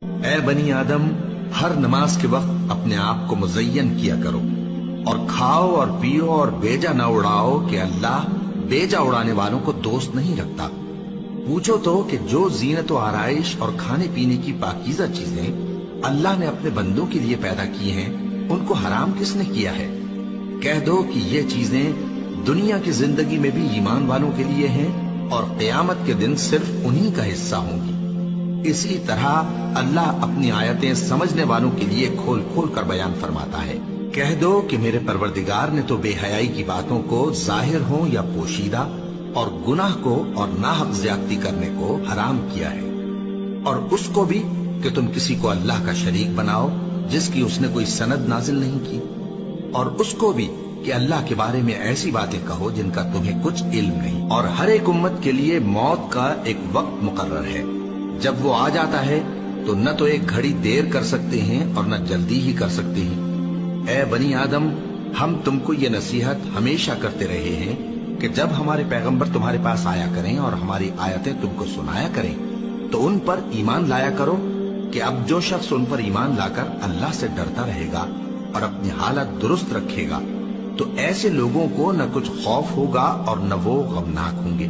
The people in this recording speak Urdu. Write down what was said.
اے بنی آدم، ہر نماز کے وقت اپنے آپ کو مزین کیا کرو اور کھاؤ اور پیو اور بیجا نہ اڑاؤ کہ اللہ بیجا اڑانے والوں کو دوست نہیں رکھتا۔ پوچھو تو کہ جو زینت و آرائش اور کھانے پینے کی پاکیزہ چیزیں اللہ نے اپنے بندوں کے لیے پیدا کی ہیں، ان کو حرام کس نے کیا ہے؟ کہہ دو کہ یہ چیزیں دنیا کی زندگی میں بھی ایمان والوں کے لیے ہیں اور قیامت کے دن صرف انہی کا حصہ ہوں گی۔ اسی طرح اللہ اپنی آیتیں سمجھنے والوں کے لیے کھول کھول کر بیان فرماتا ہے۔ کہہ دو کہ میرے پروردگار نے تو بے حیائی کی باتوں کو ظاہر ہوں یا پوشیدہ اور گناہ کو اور ناحق زیادتی کرنے کو حرام کیا ہے، اور اس کو بھی کہ تم کسی کو اللہ کا شریک بناؤ جس کی اس نے کوئی سند نازل نہیں کی، اور اس کو بھی کہ اللہ کے بارے میں ایسی باتیں کہو جن کا تمہیں کچھ علم نہیں۔ اور ہر ایک امت کے لیے موت کا ایک وقت مقرر ہے، جب وہ آ جاتا ہے تو نہ تو ایک گھڑی دیر کر سکتے ہیں اور نہ جلدی ہی کر سکتے ہیں۔ اے بنی آدم، ہم تم کو یہ نصیحت ہمیشہ کرتے رہے ہیں کہ جب ہمارے پیغمبر تمہارے پاس آیا کریں اور ہماری آیتیں تم کو سنایا کریں تو ان پر ایمان لایا کرو کہ اب جو شخص ان پر ایمان لا کر اللہ سے ڈرتا رہے گا اور اپنی حالت درست رکھے گا تو ایسے لوگوں کو نہ کچھ خوف ہوگا اور نہ وہ غمناک ہوں گے۔